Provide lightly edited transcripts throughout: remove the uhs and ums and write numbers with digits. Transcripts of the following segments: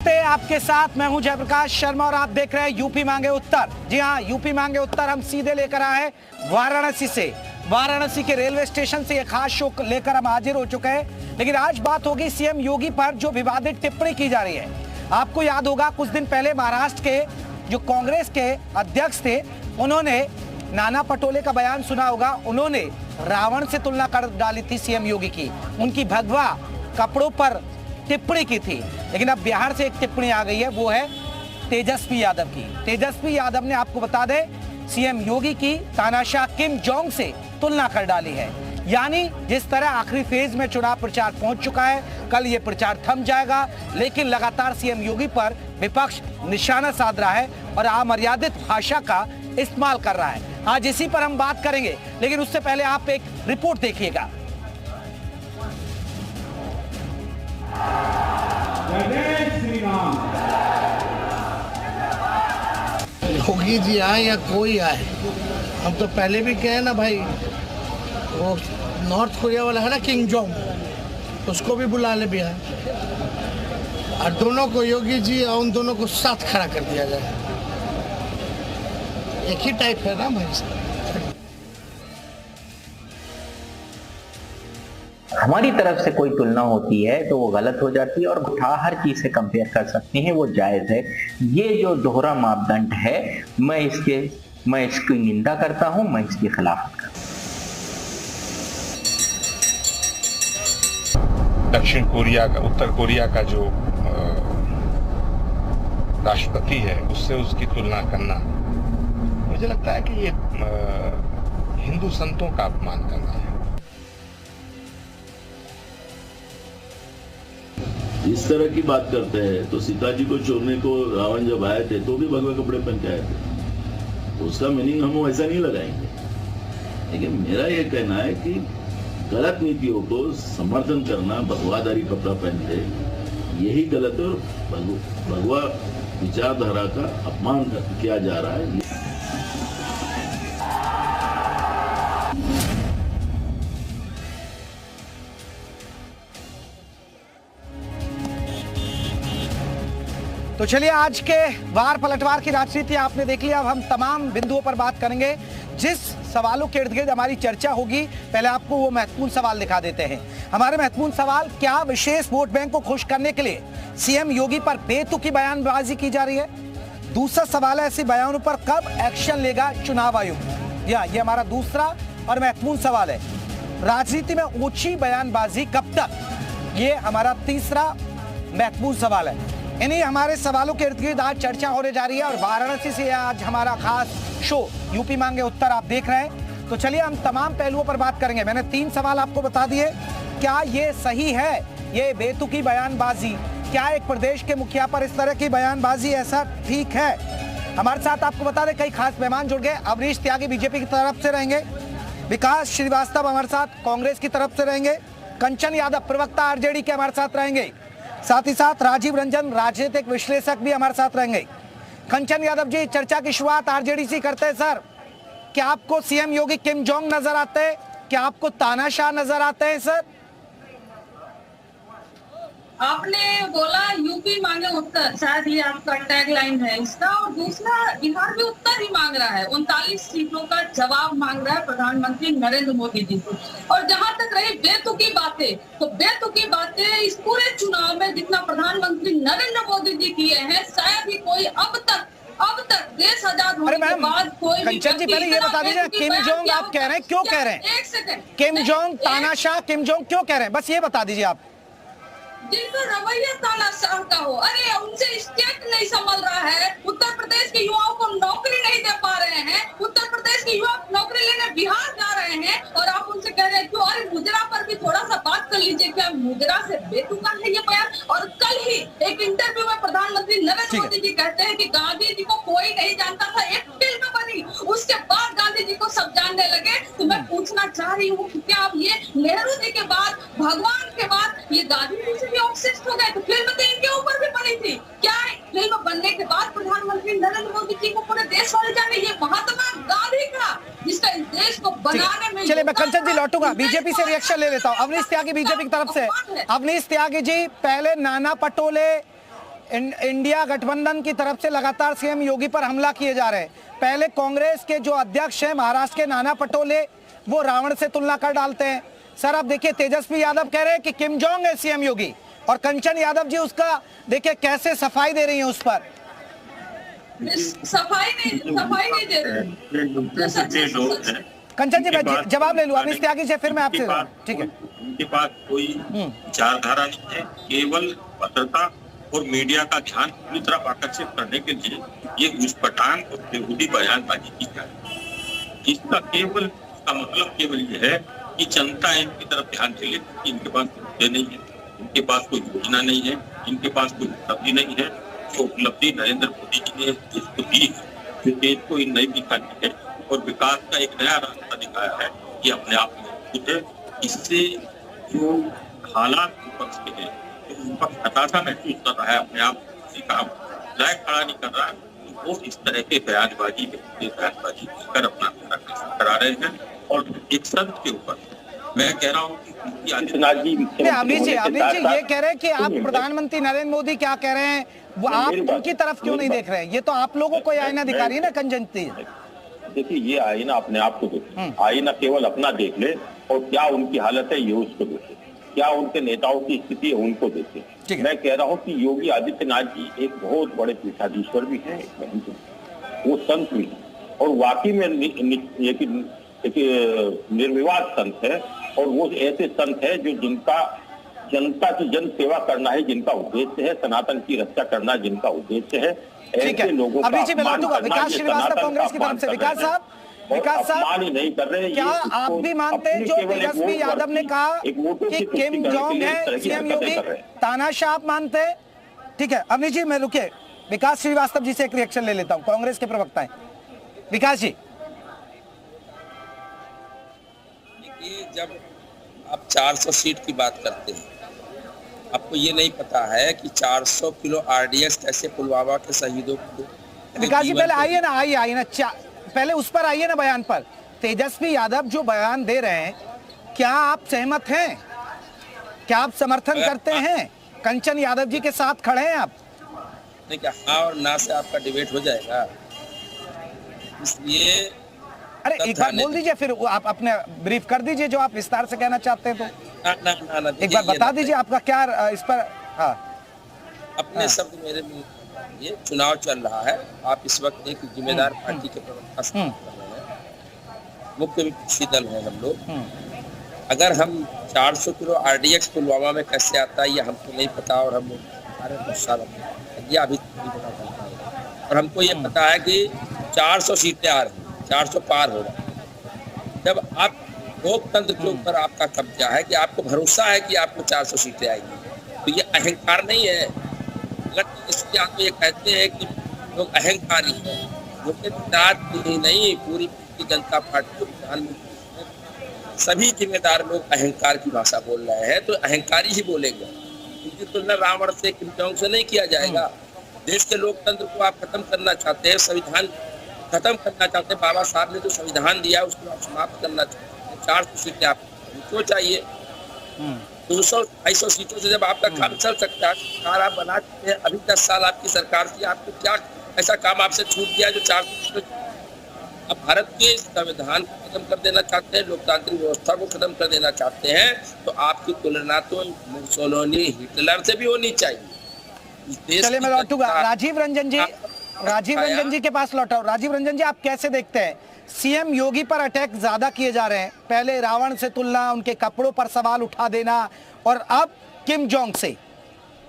नमस्ते, आपके साथ मैं हूं जयप्रकाश शर्मा और आप देख रहे हैं यूपी मांगे उत्तर। जी हां, यूपी मांगे उत्तर हम सीधे लेकर आए हैं वाराणसी से। वाराणसी के रेलवे स्टेशन से एक खास शो लेकर हम हाजिर हो चुके हैं। लेकिन आज बात होगी सीएम योगी पर जो विवादित टिप्पणी की जा रही है। आपको याद होगा कुछ दिन पहले महाराष्ट्र के जो कांग्रेस के अध्यक्ष थे, उन्होंने नाना पटोले का बयान सुना होगा। उन्होंने रावण से तुलना कर डाली थी सीएम योगी की, उनकी भगवा कपड़ों पर टिप्पणी की थी। लेकिन अब बिहार से एक टिप्पणी आ गई है, वो है तेजस्वी यादव की। तेजस्वी यादव ने, आपको बता दें, सीएम योगी की तानाशाह किम जोंग से तुलना कर डाली है। यानी जिस तरह आखिरी फेज में चुनाव प्रचार पहुंच चुका है, कल ये प्रचार थम जाएगा, लेकिन लगातार सीएम योगी पर विपक्ष निशाना साध रहा है और अमर्यादित भाषा का इस्तेमाल कर रहा है। आज इसी पर हम बात करेंगे, लेकिन उससे पहले आप एक रिपोर्ट देखिएगा। योगी जी आए या कोई आए, हम तो पहले भी कहे ना भाई, वो नॉर्थ कोरिया वाला है ना किम जोंग, उसको भी बुला ले बिहार और दोनों को, योगी जी और उन दोनों को साथ खड़ा कर दिया जाए। एक ही टाइप है ना भाई साहब। हमारी तरफ से कोई तुलना होती है तो वो गलत हो जाती है और उठा हर चीज से कंपेयर कर सकते हैं, वो जायज है। ये जो दोहरा मापदंड है, मैं इसकी निंदा करता हूं, मैं इसकी खिलाफत करता हूं। दक्षिण कोरिया का, उत्तर कोरिया का जो राष्ट्रपति है, उससे उसकी तुलना करना, मुझे लगता है कि ये हिंदू संतों का अपमान करना है। इस तरह की बात करते हैं तो सीता जी को छोड़ने को रावण जब आए थे तो भी भगवे कपड़े पहन के आए थे, तो उसका मीनिंग हम ऐसा नहीं लगाएंगे। लेकिन मेरा ये कहना है कि गलत नीतियों को समर्थन करना, भगवाधारी कपड़ा पहनते, यही गलत और भगवा विचारधारा का अपमान किया जा रहा है। तो चलिए, आज के वार पलटवार की राजनीति आपने देख लिया। अब हम तमाम बिंदुओं पर बात करेंगे। जिस सवालों के इर्द गिर्द हमारी चर्चा होगी, पहले आपको वो महत्वपूर्ण सवाल दिखा देते हैं। हमारे महत्वपूर्ण सवाल, क्या विशेष वोट बैंक को खुश करने के लिए सीएम योगी पर बेतुकी बयानबाजी की जा रही है? दूसरा सवाल है, ऐसे बयानों पर कब एक्शन लेगा चुनाव आयोग? ये हमारा दूसरा और महत्वपूर्ण सवाल है। राजनीति में ऊंची बयानबाजी कब तक? ये हमारा तीसरा महत्वपूर्ण सवाल है। इन्हीं हमारे सवालों के इर्द गिर्द आज चर्चा होने जा रही है और वाराणसी से आज हमारा खास शो यूपी मांगे उत्तर आप देख रहे हैं। तो चलिए, हम तमाम पहलुओं पर बात करेंगे। मैंने 3 सवाल आपको बता दिए। क्या ये सही है, ये बेतुकी बयानबाजी? क्या एक प्रदेश के मुखिया पर इस तरह की बयानबाजी, ऐसा ठीक है? हमारे साथ आपको बता दें, कई खास मेहमान जुड़ गए। अवनीश त्यागी बीजेपी की तरफ से रहेंगे, विकास श्रीवास्तव हमारे साथ कांग्रेस की तरफ से रहेंगे, कंचन यादव प्रवक्ता आरजेडी के हमारे साथ रहेंगे, साथ ही साथ राजीव रंजन राजनीतिक विश्लेषक भी हमारे साथ रहेंगे। कंचन यादव जी, चर्चा की शुरुआत आरजेडी से करते हैं। सर, क्या आपको सीएम योगी किम जोंग नजर आते हैं? क्या आपको तानाशाह नजर आते हैं? सर, आपने बोला यूपी मांगे उत्तर, शायद ये आपका टैगलाइन है इसका। और दूसरा, बिहार भी उत्तर ही मांग रहा है, 39 सीटों का जवाब मांग रहा है प्रधानमंत्री नरेंद्र मोदी जी से। और जहां तक रही बेतुकी बातें, तो बेतुकी बातें इस पूरे चुनाव में जितना प्रधानमंत्री नरेंद्र मोदी जी किए हैं, शायद ही कोई अब तक देश आजाद होने के बाद कोई। कंचन जी, पहले ये बता दीजिए, किम जोंग आप कह रहे हैं, क्यों कह रहे हैं? एक सेकंड, किम जोंग तानाशाह, किम जोंग क्यों कह रहे हैं, बस ये बता दीजिए आप। जिनका रवैया तानाशाह का हो, अरे उनसे स्टेट नहीं संभल रहा है, उत्तर प्रदेश के युवाओं को नौकरी नहीं दे पा रहे हैं, उत्तर प्रदेश के युवा नौकरी लेने बिहार जा रहे हैं और आप उनसे कह रहे हैं क्यों? अरे मुजरा पर भी थोड़ा सा बात कर लीजिए, क्या मुजरा से बेतुका है ये बयान? और कल ही एक इंटरव्यू में प्रधानमंत्री नरेंद्र मोदी जी कहते हैं कि गांधी जी को कोई नहीं जानता था, एक फिल्म बनी, उसके बाद गांधी जी को सब जानने लगे। तो मैं पूछना चाह रही हूँ कि क्या आप ये नेहरू जी के बाद, भगवान के बाद ये गांधी जी से ऑब्सेस्ड हो गए? तो फिल्म तो इनके ऊपर भी बनी थी। क्या फिल्म बनने के बाद प्रधानमंत्री नरेंद्र मोदी जी को पूरे देश वाले जाने, ये महात्मा गांधी का, जिसका इस देश को बनाने में। चलिए, मैं कंचन जी लौटूंगा, बीजेपी से रिएक्शन ले लेता हूँ। अवनीश त्यागी बीजेपी की तरफ से। अवनीश त्यागी जी, पहले नाना पटोले इंडिया गठबंधन की तरफ से लगातार सीएम योगी पर हमला किए जा रहे हैं। पहले कांग्रेस के जो अध्यक्ष हैं महाराष्ट्र के नाना पटोले, वो रावण से तुलना कर डालते हैं। सर आप देखिए, तेजस्वी यादव कह रहे हैं कि किम जोंग है सीएम योगी, और कंचन यादव जी उसका देखिए कैसे सफाई दे रही हैं उस पर। सफाई नहीं दे रहे। कंचन जी मैं जवाब ले लूं अवनीश त्यागी से, फिर मैं आपसे। ठीक है, उनके पास कोई विचारधारा नहीं है, केवल पत्रता और मीडिया का ध्यान पूरी तरह आकर्षित करने के लिए ये घुसपटांग और बेहूदी बयानबाजी की जा रही है। इसका केवल मतलब केवल ये है कि जनता इनकी तरफ ध्यान दे लेती, इनके पास मुद्दे नहीं है, इनके पास कोई योजना नहीं है, इनके पास कोई उपलब्धि नहीं है। जो उपलब्धि नरेंद्र मोदी जी ने देश को दी है, जो देश को नई दिखानी है और विकास का एक नया रास्ता दिखाया है, ये अपने आप में अद्भुत है। इससे जो हालात विपक्ष के हैं, जो विपक्ष हताशा महसूस कर रहा है, अपने आप किसी का लायक खड़ा नहीं कर रहा, तो वो इस तरह के बयानबाजी कर अपना करा रहे हैं। और एक संत के ऊपर मैं कह रहा हूँ कि आदित्यनाथ जी अवनीश जी ये कह रहे हैं कि आप प्रधानमंत्री नरेंद्र मोदी क्या कह रहे हैं, वो आप उनकी तरफ क्यों नहीं देख रहे हैं? ये तो आप लोगों को आईना दिखा रही है ना कंचन जी। देखिए, ये आईना अपने आप को देखे, आईना केवल अपना देख ले, और क्या उनकी हालत है ये उसको देखे, क्या उनके नेताओं की स्थिति है उनको देखे। मैं कह रहा हूँ कि योगी आदित्यनाथ जी एक बहुत बड़े पीठाधीश्वर भी हैं, वो संत भी हैं, और वाकई में एक निर्विवाद संत है, और वो ऐसे संत है जो जिनका जनता की जन सेवा करना है जिनका उद्देश्य है, सनातन की रक्षा करना जिनका उद्देश्य है, ऐसे लोगों का विकास श्रीवास्तव कांग्रेस की तरफ से। विकास साहब नहीं कर रहे। क्या आप भी मानते हैं जो तेजस्वी यादव ने कहा कि किम जोंग है सीएम योगी, तानाशाह आप मानते हैं? ठीक है अवनीश जी, मैं रुकिए, विकास श्रीवास्तव जी से एक रिएक्शन ले लेता हूं, कांग्रेस के प्रवक्ता है। विकास जी, जब आप 400 सीट की बात करते हैं, आपको ये नहीं पता है कि 400 किलो आरडीएक्स कैसे पुलवामा के शहीदों को। विकास जी पहले आइए ना, पहले उस पर आइए ना, बयान पर। तेजस्वी यादव जो बयान दे रहे हैं, क्या आप सहमत हैं? क्या आप समर्थन करते हैं? कंचन यादव जी के साथ खड़े हैं आप? नहीं, क्या हाँ और ना से आपका डिबेट हो जाएगा? इसलिए अरे एक बार बोल दीजिए, फिर आप अपने ब्रीफ कर दीजिए जो आप विस्तार से कहना चाहते हैं। तो ना, एक बार बता दीजिए आपका क्या इस पर। अपने शब्द मेरे में, ये चुनाव चल रहा है, आप इस वक्त एक जिम्मेदार पार्टी के प्रवक्ता कर रहे हैं, मुख्य विपक्षी दल है हम लोग। अगर हम 400 किलो आरडीएक्स पुलवामा में कैसे आता है ये हमको नहीं पता, और हम ये अभी पता चलता है, और हमको ये पता है कि 400 सीटें आ रही, 400 पार होगा। जब आप लोकतंत्र के ऊपर आपका कब्जा है, कि आपको भरोसा है कि आपको 400 सीटें आएंगी, तो ये अहंकार नहीं है। अगर इसके आप ये कहते हैं कि लोग अहंकारी हैं, जो कि नहीं, पूरी जनता पार्टी, प्रधानमंत्री, सभी जिम्मेदार लोग अहंकार की भाषा बोल रहे हैं, तो अहंकारी ही बोलेंगे। उनकी तुलना रावण से, किम जोंग से नहीं किया जाएगा। देश के लोकतंत्र को आप खत्म करना चाहते हैं, संविधान खत्म करना चाहते हैं, बाबा साहब ने जो संविधान दिया उसको आप समाप्त करना चाहते हैं। 400 सीटें आपको चाहिए, 200-250 सीटों से जब आपका काम चल सकता है, सरकार आप बना चुके हैं, अभी 10 साल आपकी सरकार थी, आपको क्या ऐसा काम आपसे छूट गया जो 400 सीटों? अब भारत के संविधान को खत्म कर देना चाहते हैं, लोकतांत्रिक व्यवस्था को खत्म कर देना चाहते हैं, तो आपकी तुलना तो मुसोलिनी, हिटलर से भी होनी चाहिए। चलिए मैं लौटूंगा राजीव रंजन जी के पास लौटा। राजीव रंजन जी, आप कैसे देखते हैं सीएम योगी पर अटैक ज्यादा किए जा रहे हैं? पहले रावण से तुलना, उनके कपड़ों पर सवाल उठा देना, और अब किम जोंग से।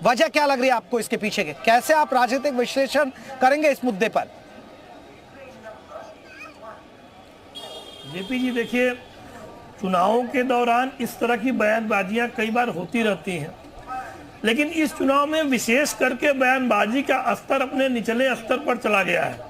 वजह क्या लग रही है आपको इसके पीछे के? कैसे आप राजनीतिक विश्लेषण करेंगे इस मुद्दे पर? जेपी जी देखिए, चुनावों के दौरान इस तरह की बयानबाजियां कई बार होती रहती हैं, लेकिन इस चुनाव में विशेष करके बयानबाजी का स्तर अपने निचले स्तर पर चला गया है।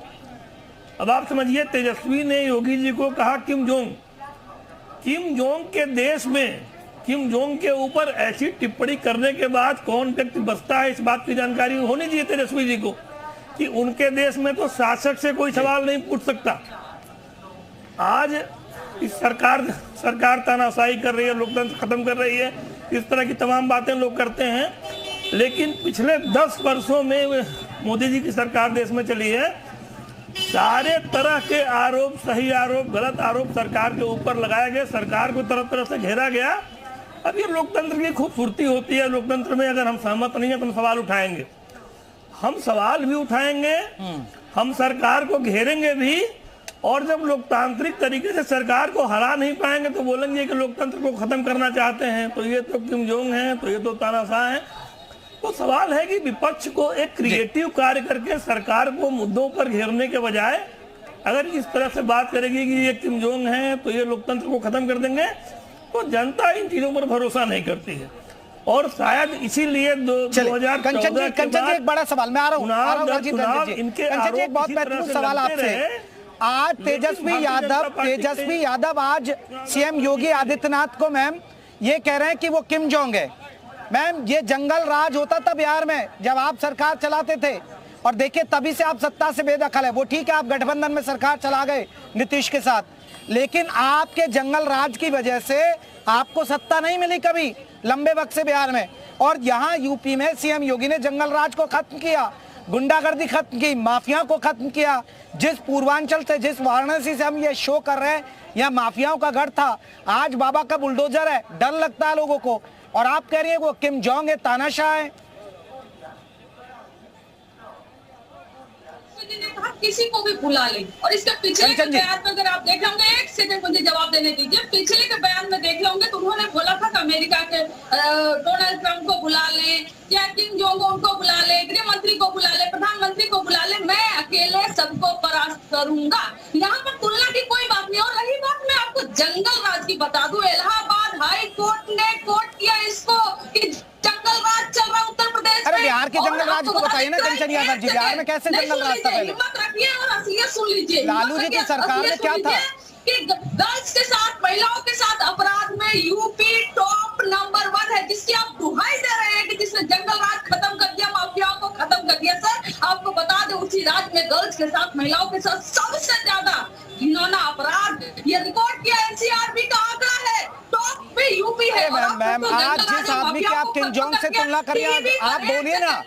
अब आप समझिए, तेजस्वी ने योगी जी को कहा किम जोंग के देश में किम जोंग के ऊपर ऐसी टिप्पणी करने के बाद कौन व्यक्ति बचता है, इस बात की जानकारी होनी चाहिए तेजस्वी जी को, कि उनके देश में तो शासक से कोई सवाल नहीं पूछ सकता। आज इस सरकार तानाशाही कर रही है, लोकतंत्र खत्म कर रही है, इस तरह की तमाम बातें लोग करते हैं, लेकिन पिछले 10 वर्षों में मोदी जी की सरकार देश में चली है, सारे तरह के आरोप, सही आरोप, गलत आरोप सरकार के ऊपर लगाए गए, सरकार को तरह तरह से घेरा गया। अब ये लोकतंत्र की खूबसूरती होती है। लोकतंत्र में अगर हम सहमत नहीं है तो हम सवाल उठाएंगे, हम सवाल भी उठाएंगे, हम सरकार को घेरेंगे भी, और जब लोकतांत्रिक तरीके से सरकार को हरा नहीं पाएंगे तो बोलेंगे कि लोकतंत्र को खत्म करना चाहते हैं, तो ये तो किम जोंग है, तो ये तो तानाशाह है। तो सवाल है कि विपक्ष को एक क्रिएटिव कार्य करके सरकार को मुद्दों पर घेरने के बजाय अगर इस तरह से बात करेगी कि ये किम जोंग है तो ये लोकतंत्र को खत्म कर देंगे, तो जनता इन चीजों पर भरोसा नहीं करती है। और शायद इसीलिए 2014 कंचन जी एक बड़ा सवाल, मैं आ रहा हूँ राजीव रंजन जी, कंचन जी एक बहुत महत्वपूर्ण सवाल आपसे। आज तेजस्वी यादव आज सीएम योगी आदित्यनाथ को मैम ये कह रहे हैं कि वो किम जोंग है। मैम ये जंगल राज होता था बिहार में जब आप सरकार चलाते थे, और देखिए तभी से आप सत्ता से बेदखल है। वो ठीक है आप गठबंधन में सरकार चला गए नीतीश के साथ, लेकिन आपके जंगल राज की वजह से आपको सत्ता नहीं मिली कभी लंबे वक्त से बिहार में। और यहाँ यूपी में सीएम योगी ने जंगल राज को खत्म किया, गुंडागर्दी खत्म की, माफिया को खत्म किया। जिस पूर्वांचल से, जिस वाराणसी से हम ये शो कर रहे हैं, यहाँ माफियाओं का गढ़ था, आज बाबा का बुलडोजर है, डर लगता है लोगों को। और आप कह रही है वो किम जोंग है, तानाशाह है। किसी को भी बुला ले, और इसके पिछले के बयान में अगर आप देख होंगे, एक सेकंड मुझे जवाब देने दीजिए, पिछले के बयान में देख होंगे तो उन्होंने बोला था कि अमेरिका के डोनाल्ड ट्रंप को बुला ले, या किम जोंग उनको बुला ले, गृह मंत्री को बुला ले, प्रधानमंत्री को बुला ले, मैं अकेले सबको परास्त करूंगा। यहाँ पर तुलना की कोई बात नहीं। और रही बात, मैं आपको जंगल राज की बता दूं, इलाहाबाद हाई कोर्ट ने कोर्ट किया इसको कि जंगल राज चल रहा उत्तर प्रदेश। अरे बिहार के जंगल राज को बताइए ना कंचन यादव जी, बिहार में कैसे जंगल राज था पहले? हिम्मत रखिए और असलियत सुन लीजिए। लालू जी की सरकार में क्या था कि गर्ल्स के साथ, महिलाओं के साथ अपराध में यूपी टॉप नंबर 1 है, जिसकी आप दुहाई दे रहे हैं कि जिसने जंगल राज खत्म कर दिया, माफियाओं को खत्म कर दिया। सर आपको बता दें, उसी राज्य में गर्ल्स के साथ, महिलाओं के साथ सबसे ज्यादा घिनौना अपराध ये रिकॉर्ड किया एनसीआरबी का आंकड़ा है, टॉप पे यूपी है। मैम आज जिस आदमी की आप किम जोंग से तुलना करिए, आप बोलिए ना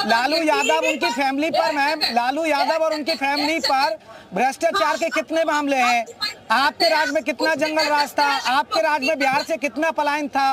लालू यादव उनकी फैमिली पर, मैम लालू यादव और उनकी फैमिली पर भ्रष्टाचार के कितने मामले हैं? आपके राज्य में कितना जंगल राज था? आपके राज्य में बिहार से कितना पलायन था?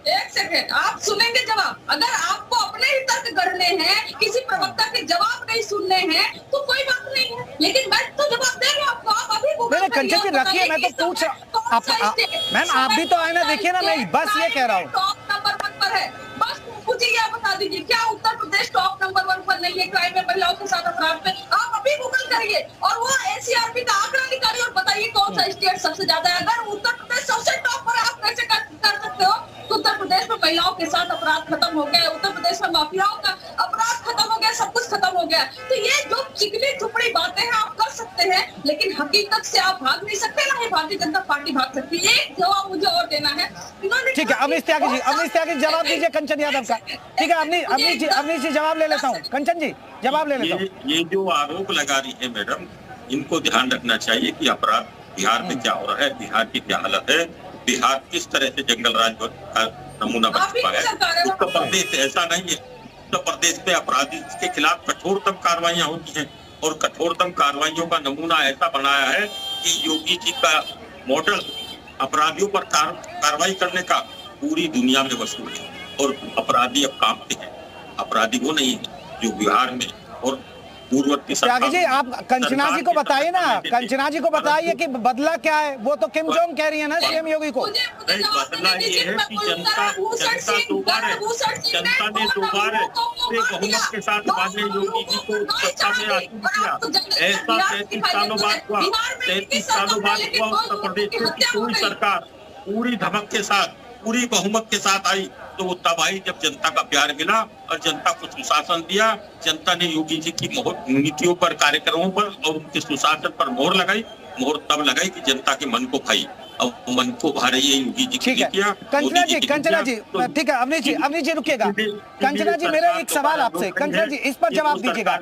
एक सेकंड, आप सुनेंगे जवाब। अगर आपको अपने ही तर्क गढ़ने हैं, किसी प्रवक्ता के जवाब नहीं सुनने हैं, तो कोई बात नहीं है, लेकिन मैं तो जवाब दे रहा हूँ आपको। आप अभी नहीं कंचन जी रखिए, मैं तो पूछ रहा, मैम आप भी तो आए ना, देखिए ना, मैं बस ये कह रहा हूँ टॉप नंबर 1 पर है। बस मुझे ये बता दीजिए, क्या उत्तर प्रदेश टॉप नंबर 1 पर नहीं है क्राइम में, महिलाओं के साथ अपराध में? आप अभी गूगल करिए और वो एनसीआरबी का आंकड़ा निकालिए और बताइए कौन सा स्टेट सबसे ज्यादा है। अगर उत्तर प्रदेश सबसे टॉप पर, आप कैसे कर सकते हो? तो उत्तर प्रदेश में महिलाओं के साथ अपराध खत्म हो गया, उत्तर प्रदेश में माफियाओं का अपराध खत्म हो गया, सब कुछ खत्म हो गया। तो ये जो चिकनी चुपड़ी बातें हैं आप कर सकते हैं, लेकिन हकीकत से आप भाग नहीं सकते, ना ही भारतीय जनता पार्टी भाग सकती है। एक जवाब मुझे और देना है। ठीक है अवनीश त्यागी जी जवाब दीजिए कंचन यादव का। ठीक है अवनीश जी जवाब ले लेता हूँ, कंचन जी जवाब ले लेता हूँ। ये जो आरोप लगा रही है मैडम, इनको ध्यान रखना चाहिए कि अपराध बिहार में क्या हो रहा है, बिहार की क्या हालत है, बिहार किस तरह से जंगल राज का नमूना बन चुका है। उत्तर प्रदेश ऐसा नहीं है। उत्तर प्रदेश में अपराधी के खिलाफ कठोरतम कार्रवाइयां होती हैं, और कठोरतम कार्रवाइयों का नमूना ऐसा बनाया है कि योगी जी का मॉडल अपराधियों पर कार्रवाई करने का पूरी दुनिया में वसूल है। और अपराधी अब कांपते हैं, अपराधी वो नहीं है जो बिहार में और पूर्ववर्ती त्यागी जी आप कंचना जी को बताइए ना, कंचना जी को बताइए कि बदला क्या है। वो तो किम जोंग कह रही है ना सीएम योगी को। बदला ये है कि जनता ने दोबारा बहुमत के साथ माननीय योगी जी को सत्ता में आसीन किया। ऐसा 33 सालों बाद हुआ, 33 सालों बाद हुआ उत्तर प्रदेश में पूरी सरकार पूरी धमक के साथ, पूरी बहुमत के साथ आई। तो वो तब आई जब जनता का प्यार मिला और जनता को सुशासन दिया। जनता ने योगी जी की नीतियों पर, कार्यक्रमों पर और उनके सुशासन पर मोहर लगाई। मोहर तब लगाई कि जनता के मन को खाई, और मन को भा रही है योगी जी की नीतियां। कंचना जी ठीक है अवनीश जी रुकिएगा। कंचना जी मेरा एक सवाल आपसे, कंचना जी इस पर जवाब दीजिएगा।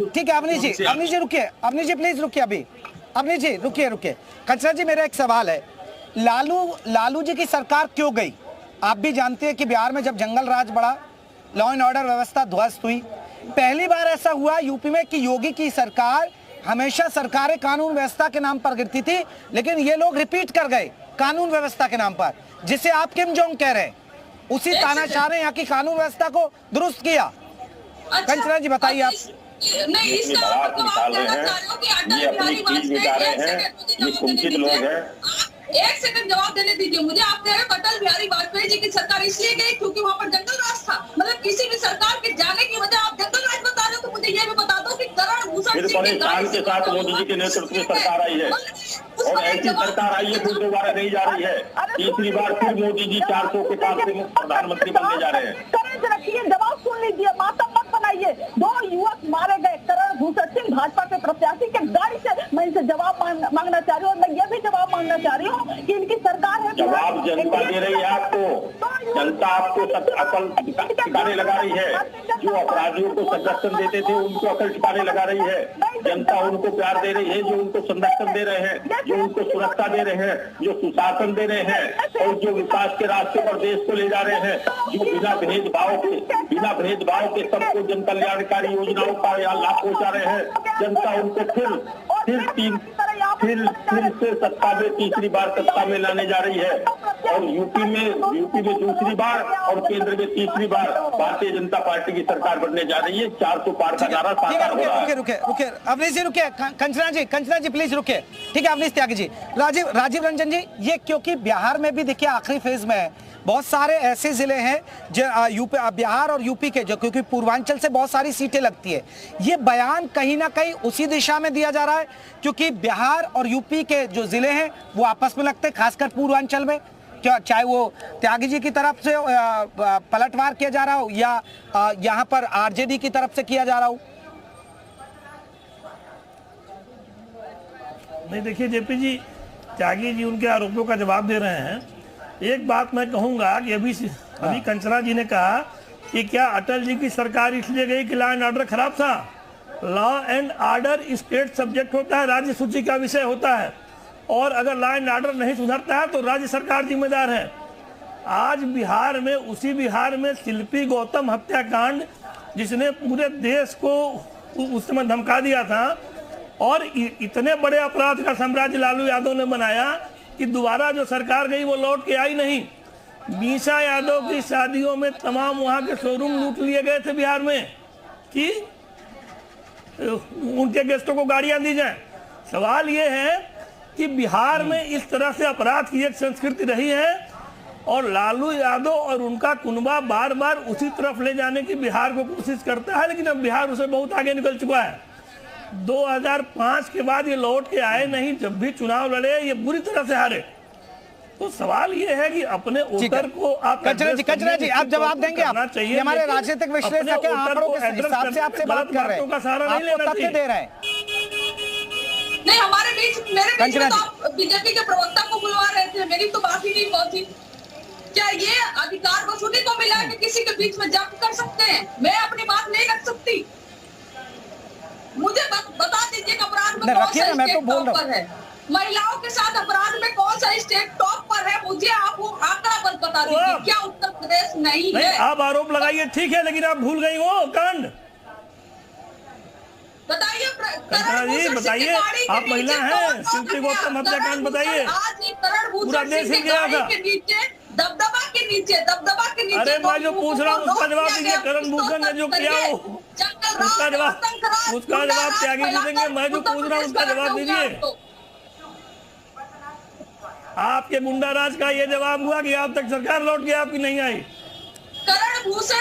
ठीक है अवनीश जी रुकिए, अवनीश जी प्लीज रुकिए, अभी अवनीश जी रुकिए। कंचना जी मेरा एक सवाल है, लालू जी की सरकार क्यों गई? आप भी जानते हैं कि बिहार में जब जंगल राज बढ़ा लॉ एंड ऑर्डर व्यवस्था ध्वस्त हुई। पहली बार ऐसा हुआ यूपी में कि योगी की सरकार, हमेशा सरकारें कानून व्यवस्था के नाम पर गिरती थी, लेकिन ये लोग रिपीट कर गए कानून व्यवस्था के नाम पर, जिसे आप किम जोंग कह रहे हैं। उसी तानाशाह ने यहाँ की कानून व्यवस्था को दुरुस्त किया। कंचना जी बताइए आप। नहीं, इसका मतलब आप कहना चाह रहे हो कि अटल बिहारी वाजपेयी, ये कुंठित लोग हैं। एक सेकंड जवाब देने दीजिए मुझे। आप कह रहे हो अटल बिहारी वाजपेयी जी की सरकार इसलिए गई क्योंकि वहाँ पर जंगल राज था। मतलब किसी भी सरकार के जाने की वजह आप जंगल राज बता रहे हो, तो मुझे ये भी बता दो कि करण भूषण फिर बड़े साल के साथ मोदी जी के नेतृत्व में सरकार आई है, और ऐसी सरकार आई है फिर दोबारा नहीं जा रही है। तीसरी बार फिर मोदी जी 400 के पास से प्रधानमंत्री बनने जा रहे हैं। रखिए, जवाब सुन लीजिए, मातम मत बनाइए। 2 युवक मारे गए, करण भूषण सिंह भाजपा के प्रत्याशी के गाड़ी से। मैं इनसे जवाब मांगना चाह रही हूँ, और मैं ये भी जवाब मांगना चाह रही हूँ कि इनकी सरकार है। जवाब जनता दे रही है आपको, जनता आपको अकल ठिकाने लगा रही है। जो अपराधियों को संरक्षण देते थे उनको अकल ठिकाने लगा रही है। जनता उनको प्यार दे रही है जो उनको संरक्षण दे रहे हैं, जो उनको सुरक्षा दे रहे हैं, जो सुशासन दे रहे हैं, और जो विकास के रास्ते पर देश को ले जा रहे हैं, जो बिना भेदभाव के सबको जन कल्याणकारी योजनाओं का लाभ पहुंचा रहे हैं। जनता उनको फिर से सत्ता में तीसरी बार सत्ता में लाने जा रही है, और यूपी में दूसरी बार और केंद्र में तीसरी बार भारतीय जनता पार्टी की सरकार बनने जा रही है। 400 पार का नारा साकार हो रहा है। रुके अवनीश जी, रुके। कंचना जी प्लीज रुके। ठीक है अवनीश त्यागी जी। राजीव रंजन जी, ये क्योंकि बिहार में भी देखिए आखिरी फेज में है, बहुत सारे ऐसे जिले हैं जो यूपी, बिहार और यूपी के, जो क्योंकि पूर्वांचल से बहुत सारी सीटें लगती है। ये बयान कहीं ना कहीं उसी दिशा में दिया जा रहा है, क्योंकि बिहार और यूपी के जो जिले हैं वो आपस में लगते हैं, खासकर पूर्वांचल में। क्या चाहे वो त्यागी जी की तरफ से पलटवार किया जा रहा हो या यहाँ पर आरजेडी की तरफ से किया जा रहा हो। नहीं देखिए जेपी जी, त्यागी जी उनके आरोपों का जवाब दे रहे हैं। एक बात मैं कहूंगा कि अभी कंचना जी ने कहा कि क्या अटल जी की सरकार इसलिए गई कि लॉ एंड ऑर्डर खराब था। Law and order state subject होता है, राज्य सूची का विषय होता है, और अगर लॉ एंड ऑर्डर नहीं सुधरता है तो राज्य सरकार जिम्मेदार है। आज बिहार में, उसी बिहार में शिल्पी गौतम हत्याकांड, जिसने पूरे देश को उस समय धमका दिया था, और इतने बड़े अपराध का साम्राज्य लालू यादव ने बनाया कि दोबारा जो सरकार गई वो लौट के आई नहीं। मीसा यादव की शादियों में तमाम वहां के शोरूम लूट लिए गए थे बिहार में कि उनके गेस्टों को गाड़ियां दी जाए। सवाल ये है कि बिहार में इस तरह से अपराध की एक संस्कृति रही है, और लालू यादव और उनका कुनबा बार बार उसी तरफ ले जाने की बिहार को कोशिश करता है, लेकिन अब बिहार उसे बहुत आगे निकल चुका है। 2005 के बाद ये लौट के आए नहीं, जब भी चुनाव लड़े ये बुरी तरह से हारे। तो सवाल ये है कि अपने उत्तर को आप कंचना जी आप जवाब देंगे। आप ये हमारे राजनीतिक विश्लेषक के आंकड़ों के हिसाब से आपसे बात कर रहे हैं, आपको तथ्य दे रहे हैं। नहीं, हमारे बीच मेरे बीच में तो आप बीजेपी के प्रवक्ता को बुलवा रहे थे, मेरी तो बात ही नहीं पहुंची। क्या ये अधिकार बस उन्हीं को मिला कि किसी के बीच में जब्त कर सकते हैं? मैं अपनी बात नहीं रख सकती। मुझे बता दीजिए अपराध में कौन सा स्टेट टॉप पर है? महिलाओं के साथ अपराध में कौन सा स्टेट टॉप पर है? मुझे आप वो आंकड़ा बता दीजिए। क्या उत्तर प्रदेश नहीं है? आप आरोप लगाइए ठीक है, लेकिन आप भूल गई वो कांड। बताइए बताइए, आप महिला हैं, शिल्पी गौतम हत्याकांड बताइए। आज करण पूरा देश हिल गया था। दबदबा के नीचे अरे मैं जो पूछ रहा हूँ उसका जवाब दीजिए। करण भूषण ने जो किया उसका जवाब त्यागी जी देंगे। मैं जो पूछ रहा हूँ उसका जवाब दीजिए। आपके गुंडा राज का ये जवाब हुआ कि अब तक सरकार लौट गई, आपकी नहीं आई।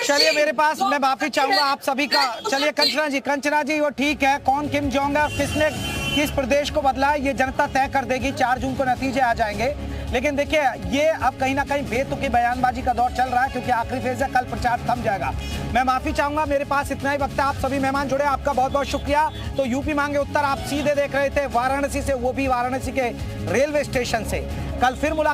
चलिए मेरे पास, मैं माफी चाहूंगा आप सभी का। चलिए कंचना जी वो ठीक है, कौन किम जोंग है, किसने किस प्रदेश को बदला है, ये जनता तय कर देगी। 4 जून को नतीजे आ जाएंगे। लेकिन देखिए ये अब कहीं ना कहीं बेतुकी बयानबाजी का दौर चल रहा है, क्योंकि आखिरी फेज है, कल प्रचार थम जाएगा। मैं माफी चाहूंगा, मेरे पास इतना ही वक्त है। आप सभी मेहमान जुड़े, आपका बहुत बहुत शुक्रिया। तो यूपी मांगे उत्तर आप सीधे देख रहे थे वाराणसी से, वो भी वाराणसी के रेलवे स्टेशन से। कल फिर मुलाकात